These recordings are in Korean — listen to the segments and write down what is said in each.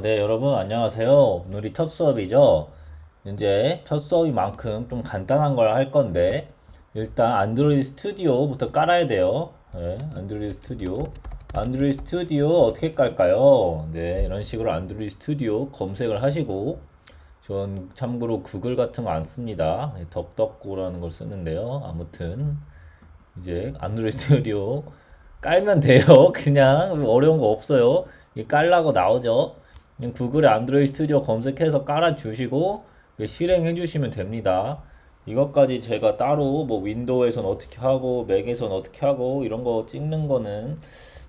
네, 여러분, 안녕하세요. 오늘이 첫 수업이죠? 이제 첫 수업인 만큼 좀 간단한 걸 할 건데, 일단 안드로이드 스튜디오부터 깔아야 돼요. 네, 안드로이드 스튜디오. 안드로이드 스튜디오 어떻게 깔까요? 네, 이런 식으로 안드로이드 스튜디오 검색을 하시고, 전 참고로 구글 같은 거 안 씁니다. 네, 덕덕고라는 걸 쓰는데요. 아무튼, 이제 안드로이드 스튜디오 깔면 돼요. 그냥 어려운 거 없어요. 이 깔라고 나오죠. 그냥 구글에 안드로이드 스튜디오 검색해서 깔아주시고 실행해 주시면 됩니다. 이것까지 제가 따로 뭐 윈도우에선 어떻게 하고 맥에선 어떻게 하고 이런 거 찍는 거는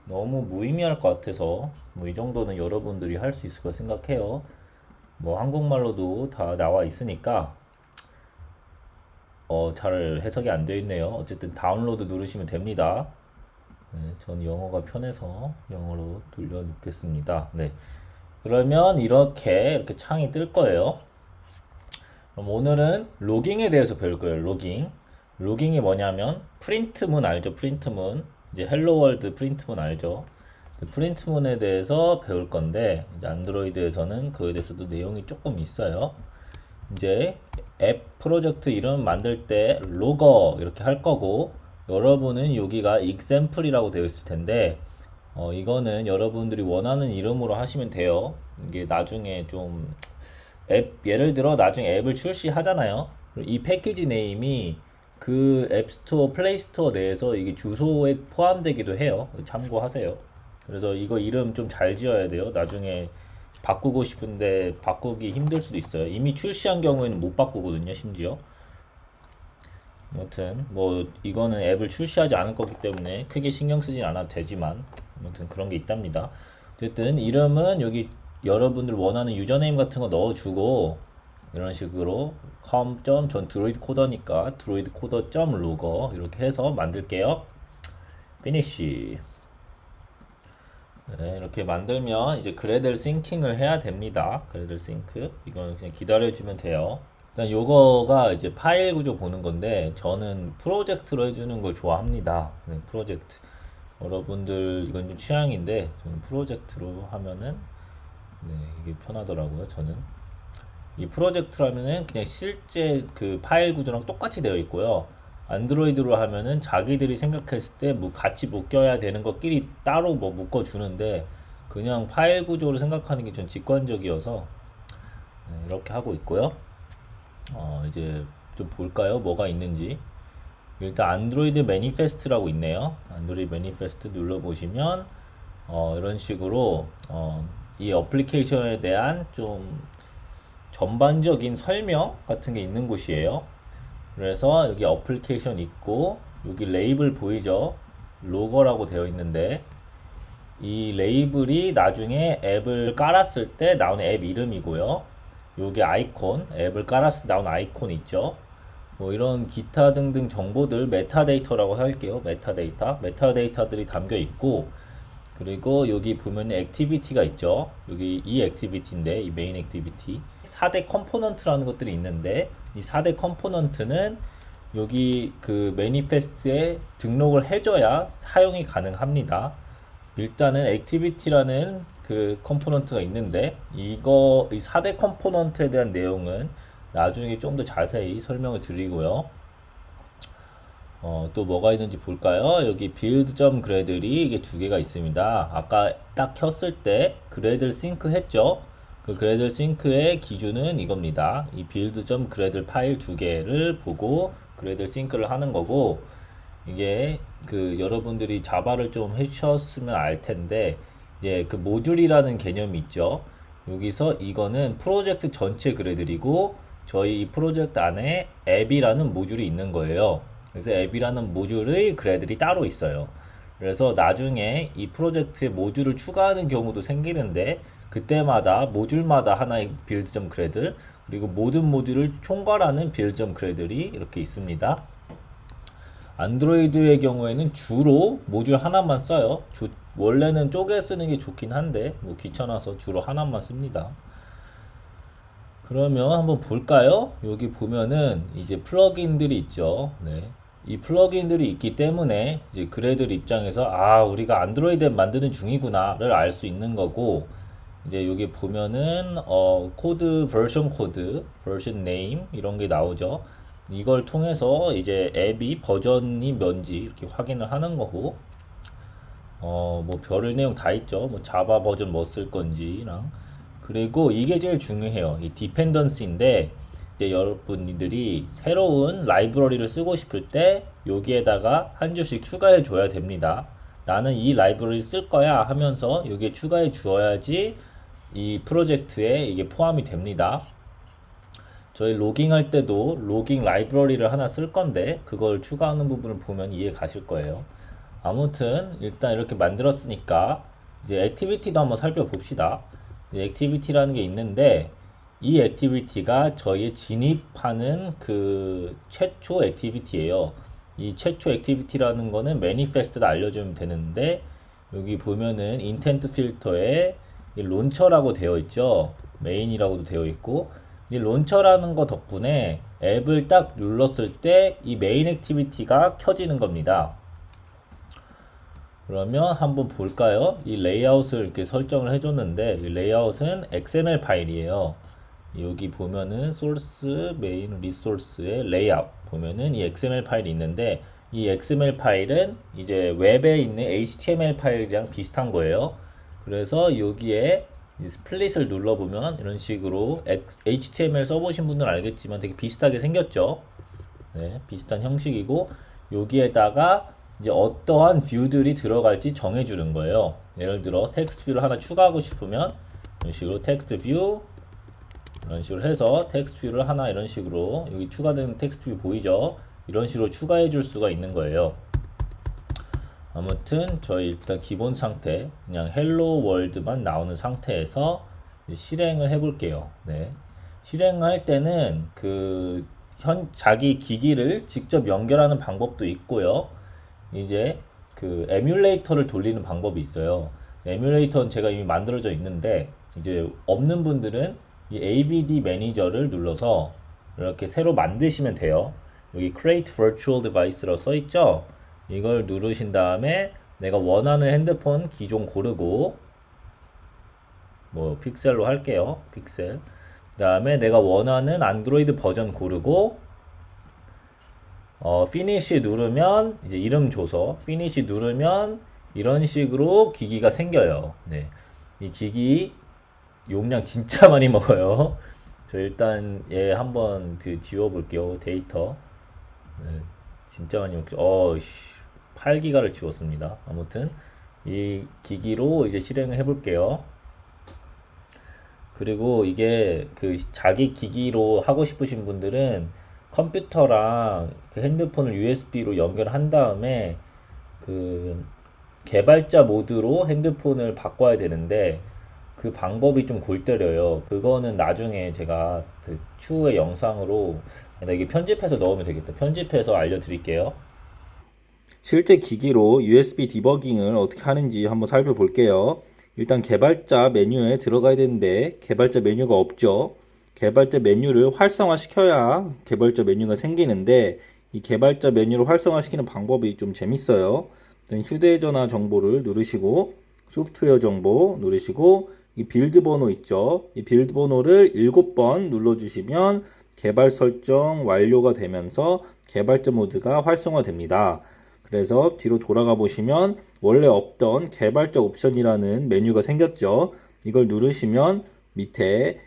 너무 무의미할 것 같아서 뭐 이 정도는 여러분들이 할 수 있을 거 생각해요. 뭐 한국말로도 다 나와 있으니까 잘 해석이 안 되어 있네요. 어쨌든 다운로드 누르시면 됩니다. 네, 전 영어가 편해서 영어로 돌려놓겠습니다. 네. 그러면 이렇게 창이 뜰 거예요. 그럼 오늘은 로깅에 대해서 배울 거예요. 로깅. 로깅이 뭐냐면 프린트문 알죠? 프린트문. 이제 헬로 월드 프린트문 알죠? 프린트문에 대해서 배울 건데 이제 안드로이드에서는 그에 대해서도 내용이 조금 있어요. 이제 앱 프로젝트 이름 만들 때 로거 이렇게 할 거고 여러분은 여기가 example이라고 되어 있을 텐데 이거는 여러분들이 원하는 이름으로 하시면 돼요. 이게 나중에 좀 앱 예를 들어 나중에 앱을 출시하잖아요. 이 패키지 네임이 그 앱스토어, 플레이스토어 내에서 이게 주소에 포함되기도 해요. 참고하세요. 그래서 이거 이름 좀 잘 지어야 돼요. 나중에 바꾸고 싶은데 바꾸기 힘들 수도 있어요. 이미 출시한 경우에는 못 바꾸거든요, 심지어. 아무튼 뭐 이거는 앱을 출시하지 않을 거기 때문에 크게 신경 쓰진 않아도 되지만 아무튼 그런 게 있답니다. 어쨌든 이름은 여기 여러분들 원하는 유저네임 같은 거 넣어주고 이런 식으로 전 드로이드 코더니까 드로이드 코더 점 로거 이렇게 해서 만들게요. 피니쉬. 네, 이렇게 만들면 이제 그래들 싱킹을 해야 됩니다. 그래들 싱크. 이건 그냥 기다려주면 돼요. 일단 요거가 이제 파일 구조 보는 건데 저는 프로젝트로 해주는 걸 좋아합니다. 네, 프로젝트. 여러분들 이건 좀 취향인데 저는 프로젝트로 하면은 네, 이게 편하더라고요. 저는 이 프로젝트라면은 그냥 실제 그 파일 구조랑 똑같이 되어 있고요. 안드로이드로 하면은 자기들이 생각했을 때 같이 묶여야 되는 것끼리 따로 뭐 묶어 주는데 그냥 파일 구조로 생각하는 게 좀 직관적이어서 네, 이렇게 하고 있고요. 이제 좀 볼까요? 뭐가 있는지. 일단 안드로이드 매니페스트라고 있네요. 안드로이드 매니페스트 눌러보시면 이런 식으로 이 어플리케이션에 대한 좀 전반적인 설명 같은 게 있는 곳이에요. 그래서 여기 어플리케이션 있고 여기 레이블 보이죠? 로거라고 되어 있는데 이 레이블이 나중에 앱을 깔았을 때 나오는 앱 이름이고요. 요게 아이콘, 앱을 깔았을 때 나오는 아이콘 있죠. 뭐 이런 기타 등등 정보들 메타데이터라고 할게요. 메타데이터들이 담겨 있고 그리고 여기 보면 액티비티가 있죠. 여기 이 액티비티인데 이 메인 액티비티 4대 컴포넌트라는 것들이 있는데 이 4대 컴포넌트는 여기 그 매니페스트에 등록을 해줘야 사용이 가능합니다. 일단은 액티비티라는 그 컴포넌트가 있는데 이거 이 4대 컴포넌트에 대한 내용은 나중에 좀 더 자세히 설명을 드리고요. 또 뭐가 있는지 볼까요? 여기 build 그래들이 이게 두 개가 있습니다. 아까 딱 켰을 때 그래들 싱크 했죠? 그 그래들 싱크의 기준은 이겁니다. 이 build 그래들 파일 두 개를 보고 그래들 싱크를 하는 거고 이게 그 여러분들이 자바를 좀 해주셨으면 알 텐데 이제 그 모듈이라는 개념이 있죠. 여기서 이거는 프로젝트 전체 그래들이고 저희 이 프로젝트 안에 앱이라는 모듈이 있는 거예요. 그래서 앱이라는 모듈의 그래들이 따로 있어요. 그래서 나중에 이 프로젝트에 모듈을 추가하는 경우도 생기는데 그때마다 모듈마다 하나의 빌드.점 그래들 그리고 모든 모듈을 총괄하는 빌드.점 그래들이 이렇게 있습니다. 안드로이드의 경우에는 주로 모듈 하나만 써요. 원래는 쪼개 쓰는 게 좋긴 한데 뭐 귀찮아서 주로 하나만 씁니다. 그러면 한번 볼까요? 여기 보면은 이제 플러그인들이 있죠. 네. 이 플러그인들이 있기 때문에 이제 그래들 입장에서 우리가 안드로이드 앱 만드는 중이구나를 알 수 있는 거고 이제 여기 보면은 코드 버전 네임 이런 게 나오죠. 이걸 통해서 이제 앱이 버전이 뭔지 이렇게 확인을 하는 거고, 뭐 별을 내용 다 있죠. 뭐 자바 버전 뭐 쓸 건지랑, 그리고 이게 제일 중요해요. 이 디펜던시인데, 이제 여러분들이 새로운 라이브러리를 쓰고 싶을 때 여기에다가 한 줄씩 추가해 줘야 됩니다. 나는 이 라이브러리 쓸 거야 하면서 여기에 추가해 주어야지 이 프로젝트에 이게 포함이 됩니다. 저희 로깅할 때도 로깅 라이브러리를 하나 쓸 건데 그걸 추가하는 부분을 보면 이해 가실 거예요. 아무튼 일단 이렇게 만들었으니까 이제 액티비티도 한번 살펴봅시다. 액티비티라는 게 있는데 이 액티비티가 저희 진입하는 그 최초 액티비티예요. 이 최초 액티비티라는 거는 매니페스트를 알려주면 되는데, 여기 보면은 인텐트 필터에 이 론처라고 되어 있죠. 메인이라고도 되어 있고, 이 론처라는 거 덕분에 앱을 딱 눌렀을 때 이 메인 액티비티가 켜지는 겁니다. 그러면 한번 볼까요? 이 레이아웃을 이렇게 설정을 해줬는데, 이 레이아웃은 XML 파일이에요. 여기 보면은 소스 메인 리소스의 레이아웃 보면은 이 XML 파일이 있는데, 이 XML 파일은 이제 웹에 있는 HTML 파일이랑 비슷한 거예요. 그래서 여기에 스플릿을 눌러보면 이런 식으로 HTML 써보신 분들은 알겠지만 되게 비슷하게 생겼죠. 네, 비슷한 형식이고, 여기에다가 이제 어떠한 뷰들이 들어갈지 정해주는 거예요. 예를 들어 텍스트 뷰를 하나 추가하고 싶으면 이런 식으로 텍스트 뷰 이런 식으로 해서 텍스트 뷰를 하나 이런 식으로, 여기 추가된 텍스트 뷰 보이죠? 이런 식으로 추가해 줄 수가 있는 거예요. 아무튼 저희 일단 기본 상태 그냥 헬로 월드만 나오는 상태에서 실행을 해 볼게요. 네. 실행할 때는 그 자기 기기를 직접 연결하는 방법도 있고요. 이제 그 에뮬레이터를 돌리는 방법이 있어요. 에뮬레이터는 제가 이미 만들어져 있는데, 이제 없는 분들은 이 AVD 매니저를 눌러서 이렇게 새로 만드시면 돼요. 여기 Create Virtual Device라고 써 있죠? 이걸 누르신 다음에 내가 원하는 핸드폰 기종 고르고, 뭐 픽셀로 할게요. 픽셀. 그 다음에 내가 원하는 안드로이드 버전 고르고, 피니시 누르면 이제 이름 줘서 피니시 누르면 이런 식으로 기기가 생겨요. 네. 이 기기 용량 진짜 많이 먹어요. 저 일단 얘 한번 그 지워 볼게요. 데이터. 네. 진짜 많이 먹죠. 8기가를 지웠습니다. 아무튼 이 기기로 이제 실행을 해 볼게요. 그리고 이게 그 자기 기기로 하고 싶으신 분들은 컴퓨터랑 그 핸드폰을 USB로 연결한 다음에 그 개발자 모드로 핸드폰을 바꿔야 되는데, 그 방법이 좀 골 때려요. 그거는 나중에 제가 그 추후에 영상으로 이게 편집해서 넣으면 되겠다. 편집해서 알려드릴게요. 실제 기기로 USB 디버깅을 어떻게 하는지 한번 살펴볼게요. 일단 개발자 메뉴에 들어가야 되는데 개발자 메뉴가 없죠. 개발자 메뉴를 활성화시켜야 개발자 메뉴가 생기는데, 이 개발자 메뉴를 활성화시키는 방법이 좀 재밌어요. 휴대전화 정보를 누르시고 소프트웨어 정보 누르시고 이 빌드 번호 있죠. 이 빌드 번호를 7번 눌러주시면 개발 설정 완료가 되면서 개발자 모드가 활성화됩니다. 그래서 뒤로 돌아가 보시면 원래 없던 개발자 옵션이라는 메뉴가 생겼죠. 이걸 누르시면 밑에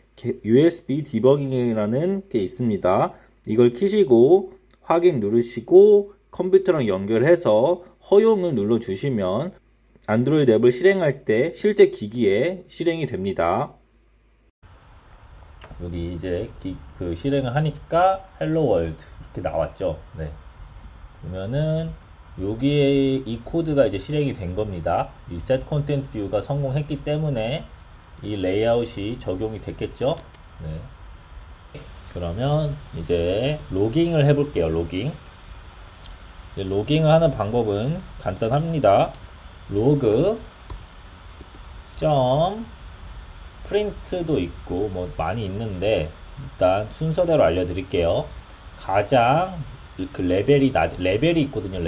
USB 디버깅이라는 게 있습니다. 이걸 키시고 확인 누르시고 컴퓨터랑 연결해서 허용을 눌러주시면 안드로이드 앱을 실행할 때 실제 기기에 실행이 됩니다. 여기 이제 그 실행을 하니까 헬로 월드 이렇게 나왔죠. 네. 보면은 여기에 이 코드가 이제 실행이 된 겁니다. 이 set content view가 성공했기 때문에 이 레이아웃이 적용이 됐겠죠. 네. 그러면 이제 로깅을 해볼게요. 로깅을 하는 방법은 간단합니다. 로그 점 프린트도 있고 뭐 많이 있는데, 일단 순서대로 알려드릴게요. 가장 그 레벨이 있거든요.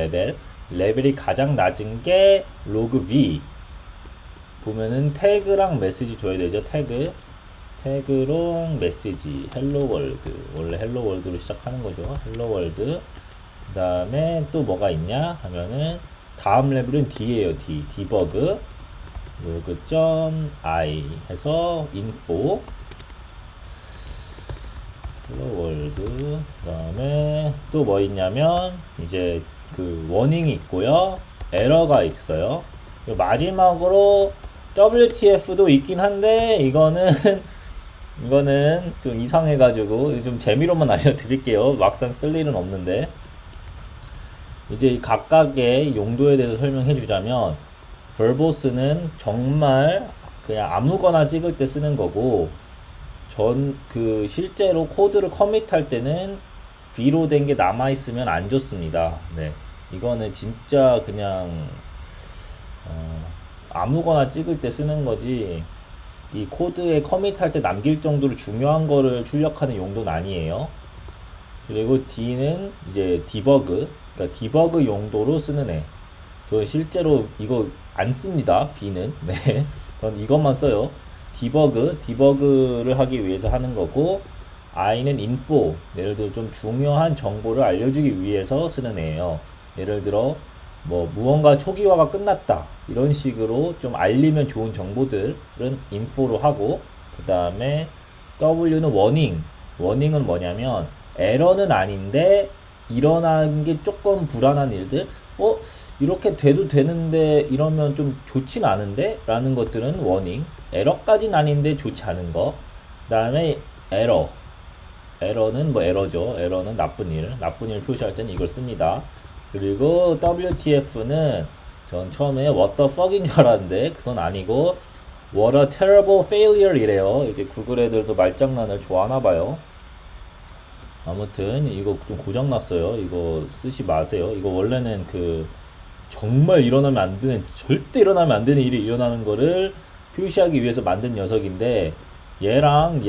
레벨이 가장 낮은 게 로그 V, 보면은 태그랑 메시지 줘야 되죠. 태그랑 메시지 헬로 월드, 원래 헬로 월드로 시작하는 거죠. 헬로 월드. 그 다음에 또 뭐가 있냐 하면은 다음 레벨은 D예요. 디버그 로그.i 해서 info 헬로 월드. 그 다음에 또 뭐 있냐면 이제 그 워닝이 있고요, 에러가 있어요. 마지막으로 WTF도 있긴 한데 이거는 이거는 좀 이상해가지고 좀 재미로만 알려드릴게요. 막상 쓸 일은 없는데, 이제 각각의 용도에 대해서 설명해 주자면, verbos는 정말 그냥 아무거나 찍을 때 쓰는 거고, 실제로 코드를 커밋할 때는 V로 된 게 남아 있으면 안 좋습니다. 네, 이거는 진짜 그냥 아무거나 찍을 때 쓰는 거지, 이 코드에 커밋할 때 남길 정도로 중요한 거를 출력하는 용도는 아니에요. 그리고 D는 이제 디버그, 그러니까 디버그 용도로 쓰는 애. 저 실제로 이거 안 씁니다. V는. 네, 전 이것만 써요. 디버그를 하기 위해서 하는 거고, I는 info, 예를 들어 좀 중요한 정보를 알려주기 위해서 쓰는 애예요. 예를 들어 뭐 무언가 초기화가 끝났다, 이런 식으로 좀 알리면 좋은 정보들은 info로 하고, 그 다음에 W는 워닝은 뭐냐면 에러는 아닌데 일어난 게 조금 불안한 일들, 이렇게 돼도 되는데 이러면 좀 좋진 않은데 라는 것들은 워닝. 에러까진 아닌데 좋지 않은 거. 그 다음에 에러는 뭐 에러죠. 에러는 나쁜 일 표시할 때는 이걸 씁니다. 그리고 WTF는 전 처음에 what the fuck인 줄 알았는데 그건 아니고 what a terrible failure 이래요. 이제 구글 애들도 말장난을 좋아하나 봐요. 아무튼 이거 좀 고장났어요. 이거 쓰지 마세요. 이거 원래는 정말 절대 일어나면 안 되는 일이 일어나는 거를 표시하기 위해서 만든 녀석인데, 얘랑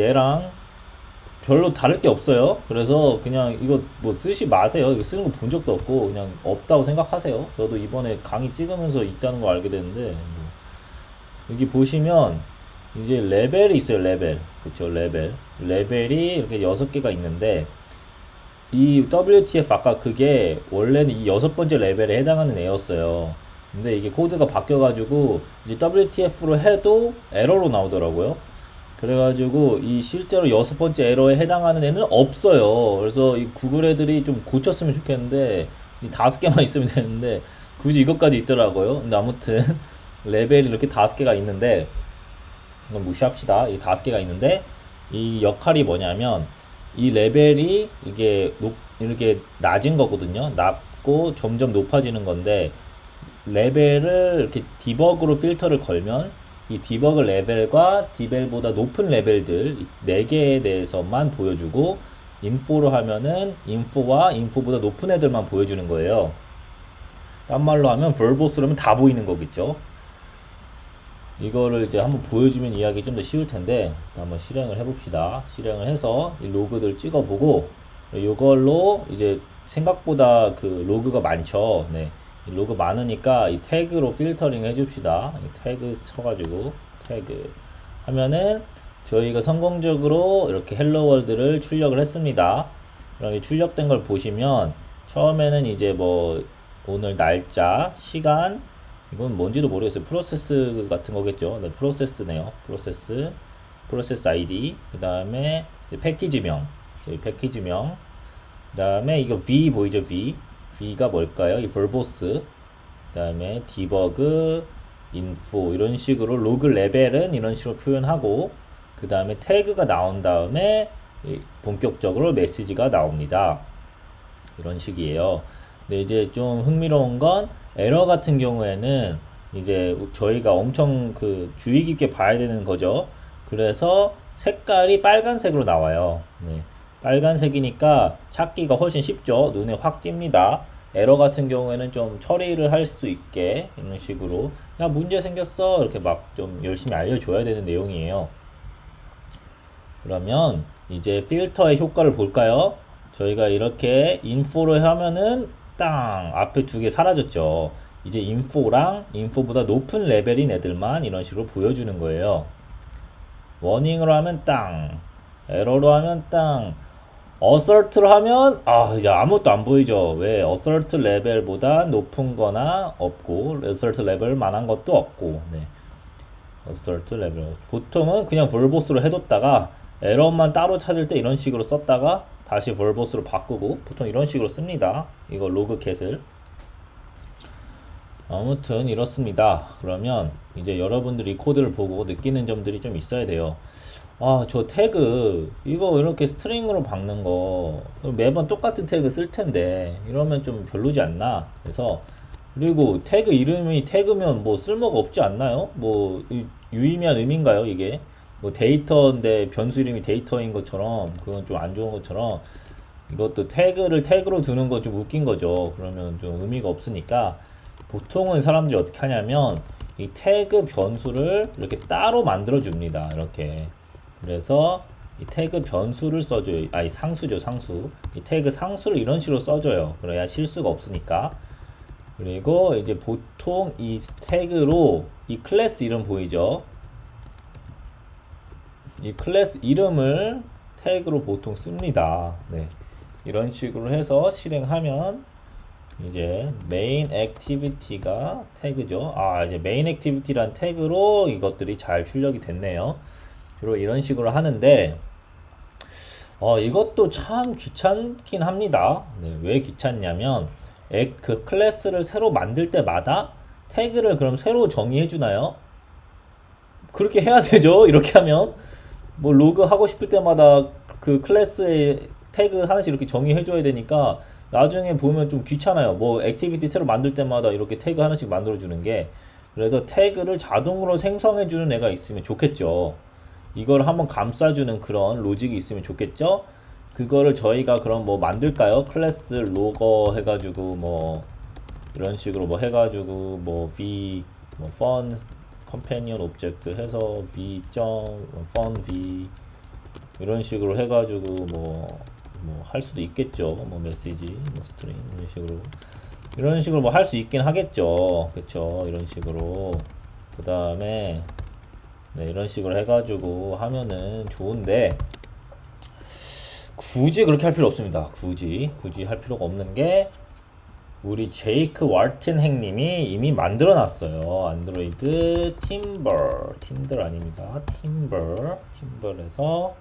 별로 다를 게 없어요. 그래서 그냥 이거 뭐 쓰지 마세요. 이거 쓰는 거 본 적도 없고 그냥 없다고 생각하세요. 저도 이번에 강의 찍으면서 있다는 거 알게 됐는데, 여기 보시면 이제 레벨이 있어요. 그쵸, 레벨이 이렇게 6개가 있는데, 이 WTF 아까 그게 원래는 이 6번째 레벨에 해당하는 애였어요. 근데 이게 코드가 바뀌어가지고 이제 WTF로 해도 에러로 나오더라고요. 그래가지고 이 실제로 6번째 에러에 해당하는 애는 없어요. 그래서 이 구글 애들이 좀 고쳤으면 좋겠는데, 이 5개만 있으면 되는데 굳이 이것까지 있더라고요. 근데 아무튼 레벨이 이렇게 5개가 있는데, 이건 무시합시다. 이 5개가 있는데 이 역할이 뭐냐면, 이 레벨이 이렇게 낮은 거거든요. 낮고 점점 높아지는 건데, 레벨을 이렇게 디버그로 필터를 걸면 이 디버그 레벨과 디벨보다 높은 레벨들 4개에 대해서만 보여주고, 인포로 하면은 인포와 인포보다 높은 애들만 보여주는 거예요. 딴 말로 하면 verbos로 하면 다 보이는 거겠죠. 이거를 이제 한번 보여주면 이해하기 좀 더 쉬울 텐데, 한번 실행을 해봅시다. 실행을 해서 이 로그들 찍어보고, 이걸로 이제 생각보다 로그가 많죠. 네. 이 로그 많으니까 이 태그로 필터링 해줍시다. 이 태그 쳐가지고 태그 하면은 저희가 성공적으로 이렇게 헬로 월드를 출력을 했습니다. 그럼 이 출력된 걸 보시면 처음에는 이제 뭐 오늘 날짜, 시간, 이건 뭔지도 모르겠어요. 프로세스 같은 거겠죠. 네, 프로세스네요. 프로세스 ID. 그 다음에 패키지명. 그 다음에 이거 V 보이죠? V가 뭘까요? 이 verbose. 그 다음에 debug, info 이런 식으로 로그 레벨은 이런 식으로 표현하고, 그 다음에 태그가 나온 다음에 본격적으로 메시지가 나옵니다. 이런 식이에요. 근데 이제 좀 흥미로운 건 에러 같은 경우에는 이제 저희가 엄청 주의 깊게 봐야 되는 거죠. 그래서 색깔이 빨간색으로 나와요. 네. 빨간색이니까 찾기가 훨씬 쉽죠. 눈에 확 띕니다. 에러 같은 경우에는 좀 처리를 할 수 있게 이런 식으로, 야 문제 생겼어 이렇게 막 좀 열심히 알려줘야 되는 내용이에요. 그러면 이제 필터의 효과를 볼까요? 저희가 이렇게 인포로 하면은 땅 앞에 2개 사라졌죠. 이제 인포랑 인포보다 높은 레벨인 애들만 이런 식으로 보여주는 거예요. 워닝으로 하면 땅, 에러로 하면 땅, 어설트로 하면 이제 아무것도 안 보이죠. 왜? 어설트 레벨보다 높은 거나 없고 어설트 레벨 만한 것도 없고. 네. 어설트 레벨 보통은 그냥 벌보스로 해뒀다가 에러만 따로 찾을 때 이런 식으로 썼다가 다시 벌보스로 바꾸고 보통 이런 식으로 씁니다. 이거 로그캣을. 아무튼 이렇습니다. 그러면 이제 여러분들이 코드를 보고 느끼는 점들이 좀 있어야 돼요. 저 태그 이거 이렇게 스트링으로 박는 거 매번 똑같은 태그 쓸 텐데 이러면 좀 별로지 않나. 그래서 그리고 태그 이름이 태그면 뭐 쓸모가 없지 않나요? 뭐 유의미한 의미인가요 이게? 뭐 데이터인데 변수 이름이 데이터인 것처럼 그건 좀 안 좋은 것처럼 이것도 태그를 태그로 두는 거 좀 웃긴 거죠. 그러면 좀 의미가 없으니까 보통은 사람들이 어떻게 하냐면 이 태그 변수를 이렇게 따로 만들어 줍니다. 이렇게. 그래서 이 태그 변수를 써줘요. 상수죠, 상수. 이 태그 상수를 이런 식으로 써줘요. 그래야 실수가 없으니까. 그리고 이제 보통 이 태그로 이 클래스 이름 보이죠? 이 클래스 이름을 태그로 보통 씁니다. 네. 이런 식으로 해서 실행하면 이제 메인 액티비티가 태그죠. 이제 메인 액티비티란 태그로 이것들이 잘 출력이 됐네요. 주로 이런 식으로 하는데 이것도 참 귀찮긴 합니다. 네, 왜 귀찮냐면 그 클래스를 새로 만들 때마다 태그를 그럼 새로 정의해 주나요? 그렇게 해야 되죠. 이렇게 하면 뭐 로그 하고 싶을 때마다 그 클래스의 태그 하나씩 이렇게 정의해 줘야 되니까 나중에 보면 좀 귀찮아요. 뭐 액티비티 새로 만들 때마다 이렇게 태그 하나씩 만들어 주는 게. 그래서 태그를 자동으로 생성해 주는 애가 있으면 좋겠죠. 이걸 한번 감싸주는 그런 로직이 있으면 좋겠죠. 그거를 저희가 그럼 뭐 만들까요? 클래스 로거 해가지고 뭐 이런 식으로 뭐 해가지고 뭐 v 뭐 fun companion object 해서 v fun v 이런 식으로 해가지고 뭐 할 수도 있겠죠. 뭐 메시지 뭐 스트링 이런 식으로 뭐 할 수 있긴 하겠죠. 그쵸? 이런 식으로 그 다음에 네, 이런 식으로 해가지고 하면은 좋은데 굳이 그렇게 할 필요 없습니다. 굳이 할 필요가 없는 게 우리 제이크 왈튼 행님이 이미 만들어 놨어요. 안드로이드 틴들 아닙니다. 틴벌에서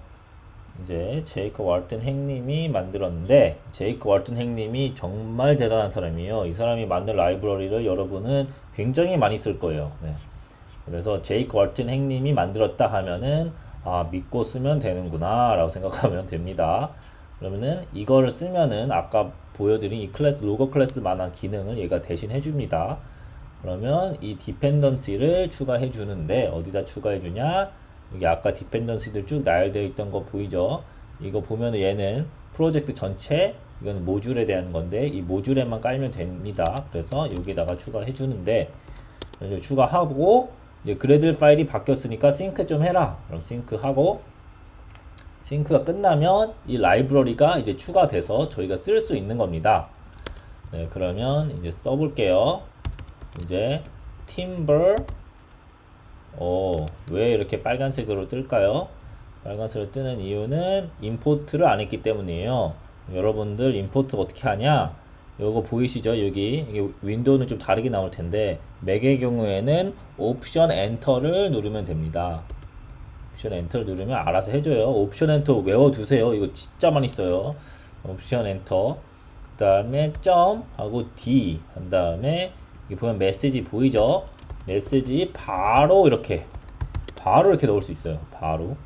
이제 제이크 왈튼 행님이 만들었는데 제이크 왈튼 행님이 정말 대단한 사람이에요. 이 사람이 만든 라이브러리를 여러분은 굉장히 많이 쓸 거예요. 네. 그래서 제이크 왈튼 행님이 만들었다 하면은 믿고 쓰면 되는구나 라고 생각하면 됩니다. 그러면은 이거를 쓰면은 아까 보여드린 이 클래스 로거 클래스 만한 기능을 얘가 대신 해줍니다. 그러면 이 디펜던시를 추가해 주는데 어디다 추가해 주냐? 여기 아까 디펜던시들 쭉 나열되어 있던 거 보이죠? 이거 보면은 얘는 프로젝트 전체 이건 모듈에 대한 건데 이 모듈에만 깔면 됩니다. 그래서 여기다가 추가해 주는데 추가하고 이제 그래들 파일이 바뀌었으니까 싱크 좀 해라. 그럼 싱크하고 싱크가 끝나면 이 라이브러리가 이제 추가돼서 저희가 쓸 수 있는 겁니다. 네, 그러면 이제 써볼게요. 이제 팀벌 왜 이렇게 빨간색으로 뜰까요? 빨간색으로 뜨는 이유는 임포트를 안 했기 때문이에요. 여러분들 임포트 어떻게 하냐? 요거 보이시죠? 여기 이게 윈도우는 좀 다르게 나올 텐데 맥의 경우에는 옵션 엔터를 누르면 됩니다. 옵션 엔터를 누르면 알아서 해줘요. 옵션 엔터 외워두세요. 이거 진짜 많이 써요. 옵션 엔터 그 다음에 점 하고 D 한 다음에 여기 보면 메시지 보이죠? 메시지 바로 이렇게 넣을 수 있어요. 바로.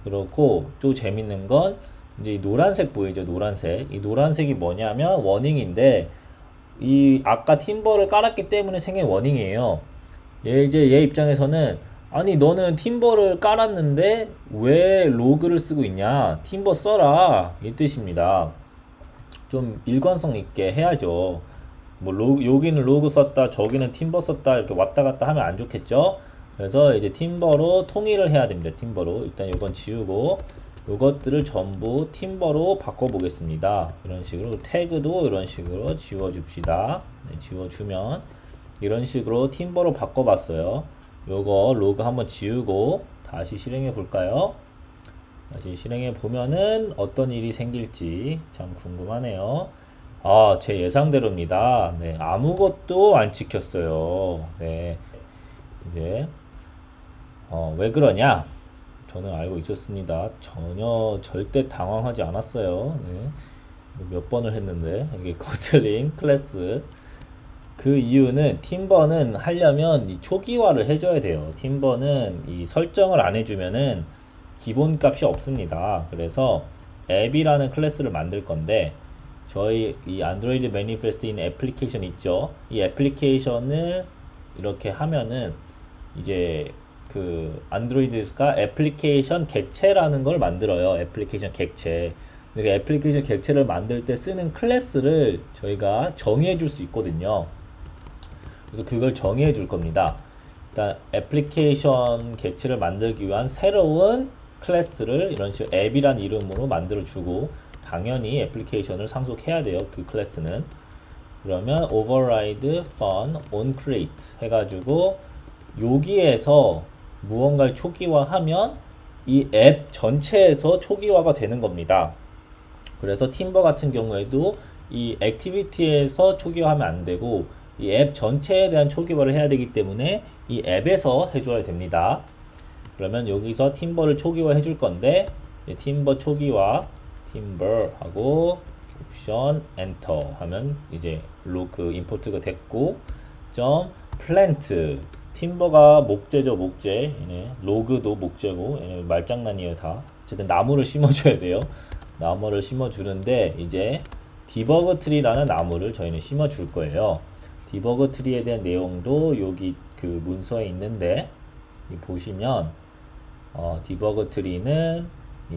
그렇고 또 재밌는 건 이제 이 노란색 보이죠? 노란색. 이 노란색이 뭐냐면 워닝인데 이 아까 팀버를 깔았기 때문에 생긴 워닝이에요. 얘 입장에서는 아니 너는 팀버를 깔았는데 왜 로그를 쓰고 있냐? 팀버 써라 이 뜻입니다. 좀 일관성 있게 해야죠. 뭐 여기는 로그 썼다 저기는 팀버 썼다 이렇게 왔다 갔다 하면 안 좋겠죠. 그래서 이제 팀버로 통일을 해야 됩니다. 팀버로 일단 이건 지우고 이것들을 전부 팀버로 바꿔보겠습니다. 이런 식으로 태그도 이런 식으로 지워줍시다. 네, 지워주면 이런 식으로 팀버로 바꿔봤어요. 요거 로그 한번 지우고 다시 실행해 볼까요? 다시 실행해 보면은 어떤 일이 생길지 참 궁금하네요. 아, 제 예상대로입니다. 네, 아무것도 안 찍혔어요. 네, 이제 왜 그러냐? 저는 알고 있었습니다. 전혀 절대 당황하지 않았어요. 네, 몇 번을 했는데 이게 거슬린 클래스. 그 이유는 팀버는 하려면 이 초기화를 해줘야 돼요. 팀버는 이 설정을 안 해주면은 기본 값이 없습니다. 그래서 앱이라는 클래스를 만들 건데 저희 이 안드로이드 매니페스트 애플리케이션 있죠. 이 애플리케이션을 이렇게 하면은 이제 그 안드로이드가 애플리케이션 객체라는 걸 만들어요. 애플리케이션 객체. 근데 그 애플리케이션 객체를 만들 때 쓰는 클래스를 저희가 정의해 줄 수 있거든요. 그래서 그걸 정의해 줄 겁니다. 일단 애플리케이션 객체를 만들기 위한 새로운 클래스를 이런 식으로 앱이란 이름으로 만들어 주고 당연히 애플리케이션을 상속해야 돼요. 그 클래스는. 그러면 override fun on create 해가지고 여기에서 무언가를 초기화하면 이 앱 전체에서 초기화가 되는 겁니다. 그래서 팀버 같은 경우에도 이 액티비티에서 초기화하면 안 되고 이 앱 전체에 대한 초기화를 해야 되기 때문에 이 앱에서 해줘야 됩니다. 그러면 여기서 팀버를 초기화 해줄 건데 팀버 초기화 팀버 하고 옵션 엔터 하면 이제 로그 임포트가 됐고 점 플랜트 팀버가 목재죠. 목재 얘네 로그도 목재고 얘네 말장난이에요. 다 어쨌든 나무를 심어줘야 돼요. 나무를 심어주는데 이제 디버그 트리라는 나무를 저희는 심어줄 거예요. 디버그 트리에 대한 내용도 여기 그 문서에 있는데 보시면 디버그 트리는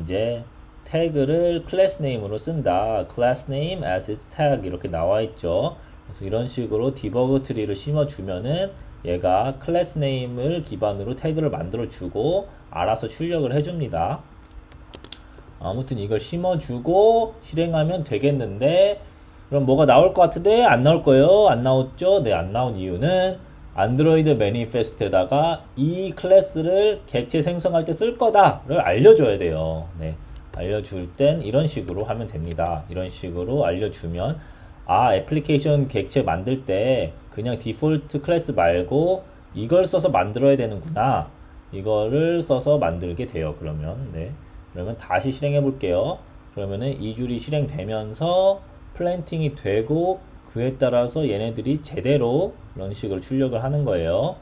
이제 태그를 클래스 네임으로 쓴다. class name as its tag 이렇게 나와 있죠. 그래서 이런 식으로 디버그 트리를 심어주면은 얘가 클래스 네임을 기반으로 태그를 만들어 주고 알아서 출력을 해줍니다. 아무튼 이걸 심어주고 실행하면 되겠는데 그럼 뭐가 나올 것 같은데 안 나올 거예요? 안 나왔죠? 네, 안 나온 이유는 안드로이드 매니페스트에다가 이 클래스를 객체 생성할 때 쓸 거다를 알려줘야 돼요. 네, 알려줄 땐 이런 식으로 하면 됩니다. 이런 식으로 알려주면 애플리케이션 객체 만들 때 그냥 디폴트 클래스 말고 이걸 써서 만들어야 되는구나. 이거를 써서 만들게 돼요. 그러면 다시 실행해 볼게요. 그러면은 이 줄이 실행되면서 플랜팅이 되고 그에 따라서 얘네들이 제대로 이런 식으로 출력을 하는 거예요.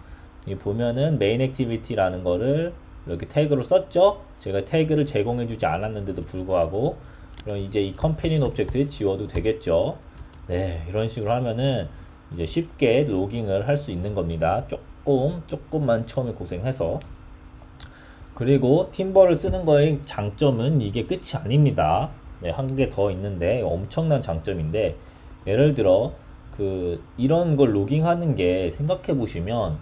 여기 보면은 메인 액티비티라는 거를 이렇게 태그로 썼죠. 제가 태그를 제공해 주지 않았는데도 불구하고 그럼 이제 이 컴패니언 오브젝트 지워도 되겠죠. 네, 이런 식으로 하면은 이제 쉽게 로깅을 할 수 있는 겁니다. 조금만 처음에 고생해서. 그리고 팀버를 쓰는 거의 장점은 이게 끝이 아닙니다. 네, 한 개 더 있는데 엄청난 장점인데 예를 들어 이런 걸 로깅하는 게 생각해 보시면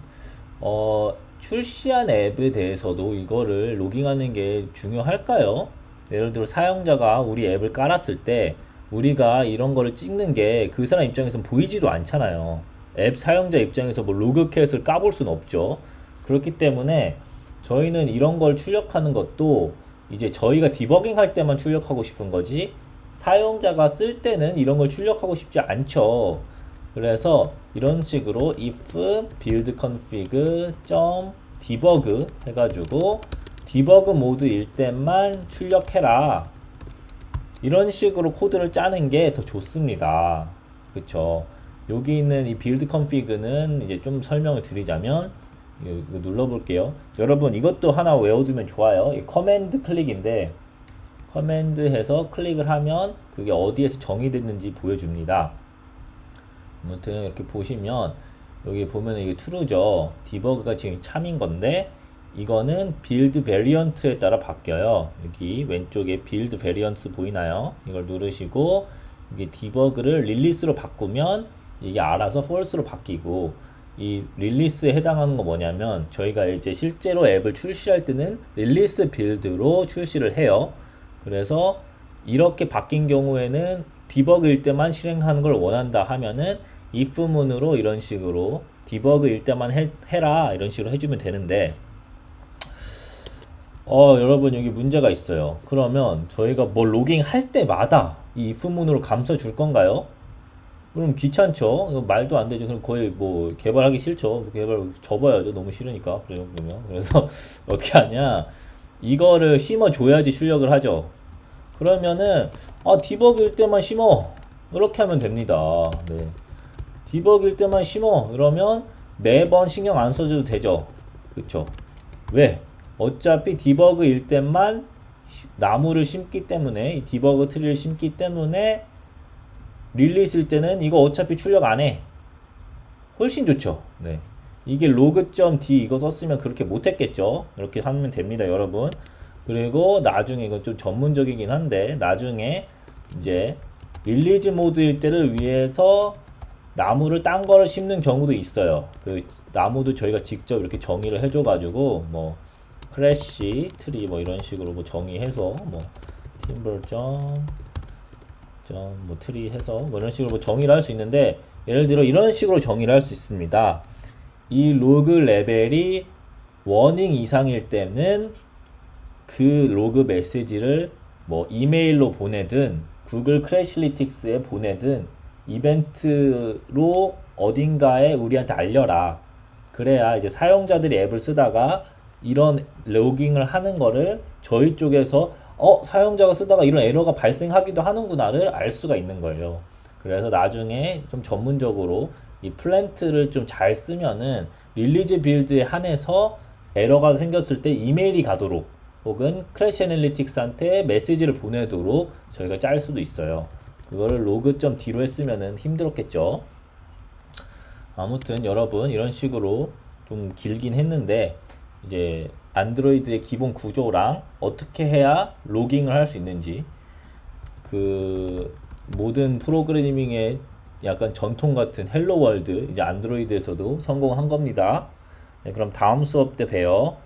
출시한 앱에 대해서도 이거를 로깅하는 게 중요할까요? 예를 들어 사용자가 우리 앱을 깔았을 때 우리가 이런 거를 찍는 게 그 사람 입장에서는 보이지도 않잖아요. 앱 사용자 입장에서 뭐 로그캣을 까볼 수는 없죠. 그렇기 때문에 저희는 이런 걸 출력하는 것도 이제 저희가 디버깅 할 때만 출력하고 싶은 거지 사용자가 쓸 때는 이런 걸 출력하고 싶지 않죠. 그래서 이런 식으로 if build config debug 해가지고 디버그 모드일 때만 출력해라. 이런 식으로 코드를 짜는 게 더 좋습니다. 그쵸? 여기 있는 이 build config는 이제 좀 설명을 드리자면 이거 눌러볼게요. 여러분 이것도 하나 외워두면 좋아요. 이 커맨드 클릭인데 커맨드 해서 클릭을 하면 그게 어디에서 정의됐는지 보여줍니다. 아무튼 이렇게 보시면 여기 보면 이게 true죠. 디버그가 지금 참인 건데 이거는 build variant에 따라 바뀌어요. 여기 왼쪽에 build variants 보이나요? 이걸 누르시고 이게 디버그를 릴리스로 바꾸면 이게 알아서 false로 바뀌고 이 릴리스에 해당하는 거 뭐냐면 저희가 이제 실제로 앱을 출시할 때는 릴리스 빌드로 출시를 해요. 그래서 이렇게 바뀐 경우에는 디버그일 때만 실행하는 걸 원한다 하면은 if문으로 이런 식으로 디버그일 때만 해라 이런 식으로 해주면 되는데 여러분 여기 문제가 있어요. 그러면 저희가 뭐 로깅 할 때마다 이 if문으로 감싸 줄 건가요? 그럼 귀찮죠. 이거 말도 안 되죠. 그럼 거의 뭐 개발하기 싫죠. 개발 접어야죠. 너무 싫으니까. 그래요, 그러면. 그래서 어떻게 하냐? 이거를 심어 줘야지 출력을 하죠. 그러면은 디버그일 때만 심어. 이렇게 하면 됩니다. 네. 디버그일 때만 심어. 그러면 매번 신경 안 써줘도 되죠. 그쵸? 왜? 어차피 디버그일 때만 나무를 심기 때문에 이 디버그 트리를 심기 때문에 릴리스일 때는 이거 어차피 출력 안 해. 훨씬 좋죠. 네. 이게 로그.d 이거 썼으면 그렇게 못했겠죠. 이렇게 하면 됩니다, 여러분. 그리고 나중에 이건 좀 전문적이긴 한데 나중에 이제 릴리즈 모드일 때를 위해서 나무를 딴 거를 심는 경우도 있어요. 그 나무도 저희가 직접 이렇게 정의를 해줘가지고 뭐 크래쉬 트리 뭐 이런 식으로 뭐 정의해서 뭐 팀버 뭐 트리 해서 뭐 이런 식으로 뭐 정의를 할 수 있는데 예를 들어 이런 식으로 정의를 할 수 있습니다. 이 로그 레벨이 워닝 이상일 때는 그 로그 메시지를 뭐 이메일로 보내든 구글 크래시리틱스에 보내든 이벤트로 어딘가에 우리한테 알려라. 그래야 이제 사용자들이 앱을 쓰다가 이런 로깅을 하는 거를 저희 쪽에서 사용자가 쓰다가 이런 에러가 발생하기도 하는구나를 알 수가 있는 거예요. 그래서 나중에 좀 전문적으로 이 플랜트를 좀 잘 쓰면은 릴리즈 빌드에 한해서 에러가 생겼을 때 이메일이 가도록 혹은 크래시 애널리틱스한테 메시지를 보내도록 저희가 짤 수도 있어요. 그거를 로그.d로 했으면은 힘들었겠죠. 아무튼 여러분 이런 식으로 좀 길긴 했는데 이제 안드로이드의 기본 구조랑 어떻게 해야 로깅을 할 수 있는지 그 모든 프로그래밍의 약간 전통 같은 헬로 월드 이제 안드로이드에서도 성공한 겁니다. 네, 그럼 다음 수업 때 봬요.